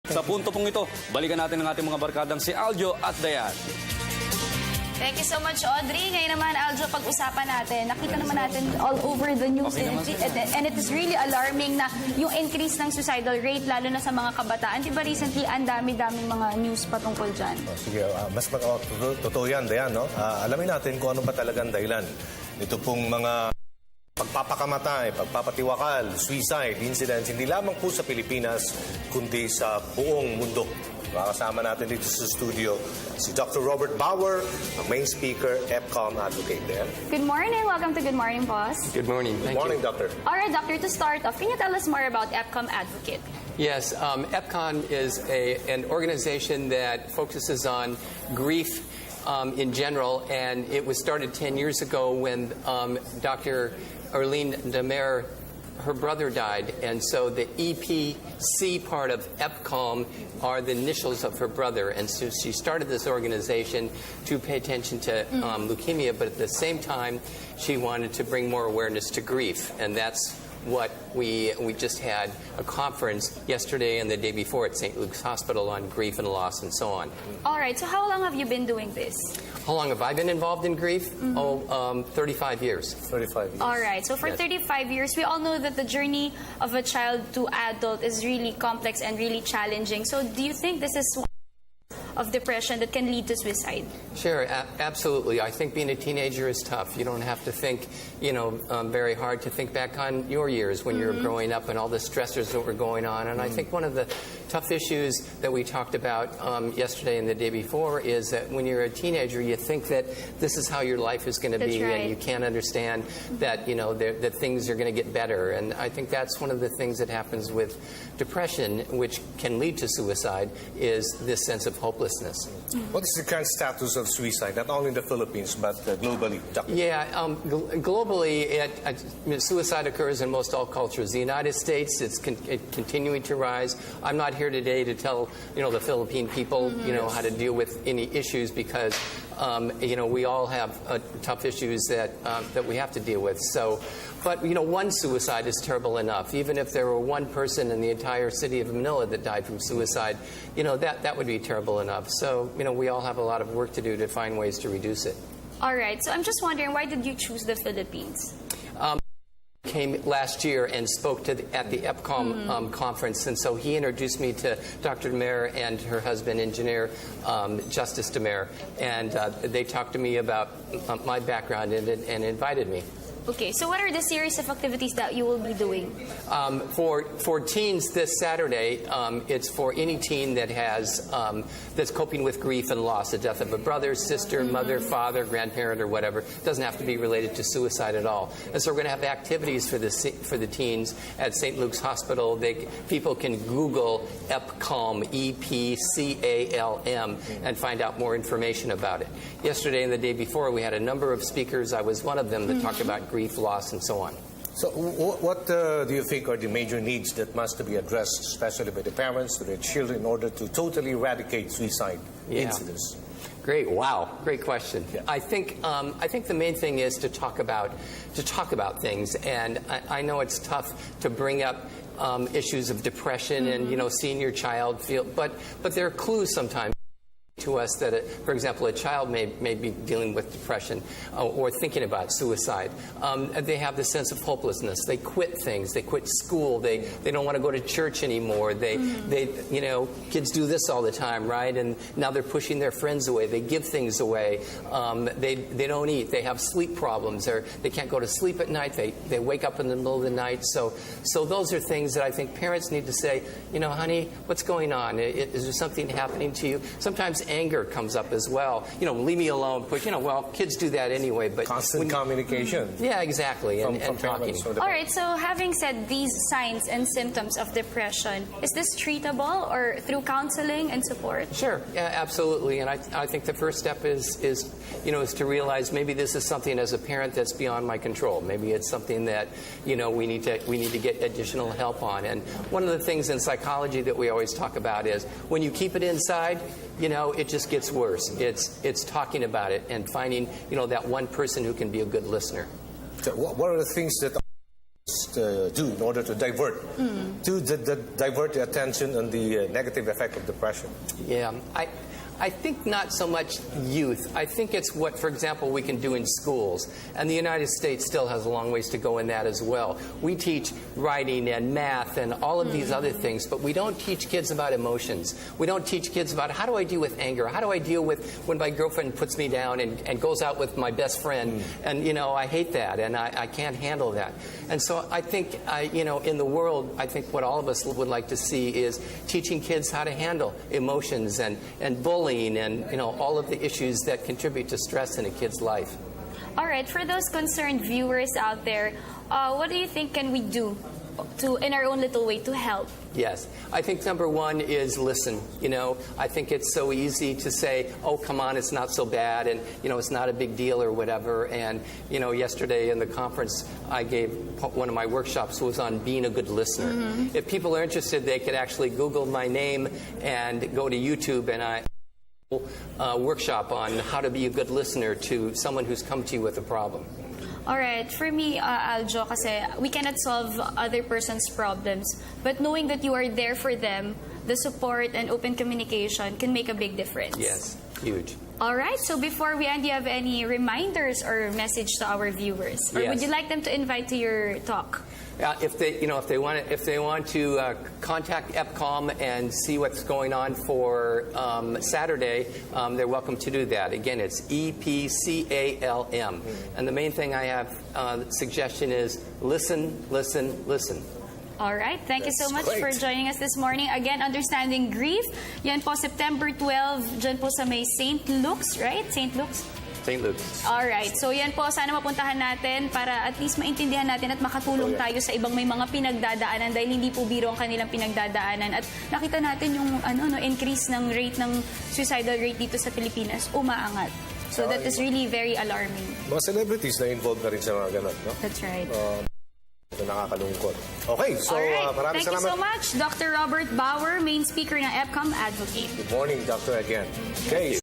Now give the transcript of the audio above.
Sa punto pong ito, balikan natin ang ating mga barkadang si Aljo at Dayan. Thank you so much, Audrey. Ngayon naman, Aljo, pag-usapan natin. Nakita naman natin all over the news. And it is really alarming na yung increase ng suicidal rate, lalo na sa mga kabataan. Diba recently, ang dami-daming mga news patungkol dyan? Sige, totoo yan, Dayan, no? Alamin natin kung ano ba talagang dahilan. Ito pong mga pagpapakamatay, pagpapatiwakal, suicide incidents, hindi lamang po sa Pilipinas, kundi sa buong mundo. Makakasama natin dito sa studio si Dr. Robert Bauer, ang main speaker, EPCOM advocate. Then. Good morning. Welcome to Good Morning, Boss. Good morning. Good morning, Doctor. All right, Doctor, to start off, can you tell us more about EPCOM Advocate? Yes, EPCON is an organization that focuses on grief in general, and it was started 10 years ago when Dr. Arlene Demer, her brother died, and so the EPC part of EPCOM are the initials of her brother, and so she started this organization to pay attention to leukemia, but at the same time she wanted to bring more awareness to grief, and that's what we just had a conference yesterday and the day before at St. Luke's Hospital on grief and loss and so on. All right, so how long have you been doing this? How long have I been involved in grief? 35 years. 35 years. All right, so for 35 years, we all know that the journey of a child to adult is really complex and really challenging. So do you think this is one of depression that can lead to suicide? Sure, absolutely. I think being a teenager is tough. You don't have to think, very hard to think back on your years when you're growing up and all the stressors that were going on. And I think one of the tough issues that we talked about yesterday and the day before is that when you're a teenager, you think that this is how your life is going to be, right. and you can't understand that, that things are going to get better. And I think that's one of the things that happens with depression, which can lead to suicide, is this sense of hopelessness. What is the current status of suicide, not only in the Philippines, but globally, Doctor? Yeah, globally, suicide occurs in most all cultures. The United States, it's continuing to rise. I'm not here today to tell, the Philippine people, how to deal with any issues because, we all have tough issues that we have to deal with. So, but, one suicide is terrible enough. Even if there were one person in the entire city of Manila that died from suicide, that would be terrible enough. So, we all have a lot of work to do to find ways to reduce it. All right, so I'm just wondering, why did you choose the Philippines? Came last year and spoke at the EPCOM conference, and so he introduced me to Dr. Demer and her husband, engineer Justice Demer, and they talked to me about my background and invited me. Okay, so what are the series of activities that you will be doing? For teens this Saturday, it's for any teen that has that's coping with grief and loss, the death of a brother, sister, mother, father, grandparent, or whatever. It doesn't have to be related to suicide at all. And so we're going to have activities for the teens at St. Luke's Hospital. People can Google EPCALM, EPCALM, and find out more information about it. Yesterday and the day before, we had a number of speakers. I was one of them that talked about grief, loss, and so on. So what do you think are the major needs that must be addressed, especially by the parents to their children, in order to totally eradicate suicide incidents? Great! Wow, great question. Yeah. I think the main thing is to talk about things, and I know it's tough to bring up issues of depression and seeing your child feel, but there are clues sometimes to us that, for example, a child may be dealing with depression or thinking about suicide. They have this sense of hopelessness. They quit things. They quit school. They don't want to go to church anymore. Kids do this all the time, right? And now they're pushing their friends away. They give things away. They don't eat. They have sleep problems. They can't go to sleep at night. They wake up in the middle of the night. So those are things that I think parents need to say, honey, what's going on? Is there something happening to you? Sometimes anger comes up as well. Leave me alone. Push. Kids do that anyway. But constant communication. Yeah, exactly. And talking. All right. So, having said these signs and symptoms of depression, is this treatable or through counseling and support? Sure. Yeah, absolutely. And I think the first step is to realize maybe this is something as a parent that's beyond my control. Maybe it's something that we need to get additional help on. And one of the things in psychology that we always talk about is when you keep it inside, it just gets worse. It's talking about it and finding, that one person who can be a good listener. So what are the things that do in order to divert divert the attention on the negative effect of depression? Yeah, I think not so much youth. I think it's what, for example, we can do in schools. And the United States still has a long ways to go in that as well. We teach writing and math and all of these other things, but we don't teach kids about emotions. We don't teach kids about how do I deal with anger? How do I deal with when my girlfriend puts me down and goes out with my best friend? And, you know, I hate that and I can't handle that. And so I think, you know, in the world, I think what all of us would like to see is teaching kids how to handle emotions and bullying and, you know, all of the issues that contribute to stress in a kid's life. All right, for those concerned viewers out there, what do you think can we do in our own little way to help? Yes. I think number one is listen. You know, I think it's so easy to say, oh, come on, it's not so bad, and, you know, it's not a big deal or whatever. And, you know, yesterday in the conference, I gave one of my workshops was on being a good listener. If people are interested, they could actually Google my name and go to YouTube, and workshop on how to be a good listener to someone who's come to you with a problem. All right, for me, Aljo, kasi we cannot solve other person's problems, but knowing that you are there for them, the support and open communication can make a big difference. Yes, huge. All right, so before we end, do you have any reminders or message to our viewers? Or Yes. would you like them to invite to your talk? If they want to contact EPCOM and see what's going on for Saturday, they're welcome to do that. Again, it's EPCALM, and the main thing I have suggestion is listen, listen, listen. All right, thank you so much That's for great. joining us this morning. Again, Understanding Grief. Yan po, September 12, dyan po sa may St. Luke's, right? St. Luke's? St. Luke's. Alright, so yan po, sana mapuntahan natin para at least maintindihan natin at makatulong tayo sa ibang may mga pinagdadaanan dahil hindi po biro ang kanilang pinagdadaanan. At nakita natin yung increase ng rate ng suicidal rate dito sa Pilipinas, umaangat. So that is really very alarming. Mga celebrities na involved na rin sa mga ganun, no? That's right. Ito nakakalungkot. Okay, so Alright, maraming thank you so salamat. much, Dr. Robert Bauer, main speaker ng EPCOM Advocate. Good morning, Doctor, again. Okay.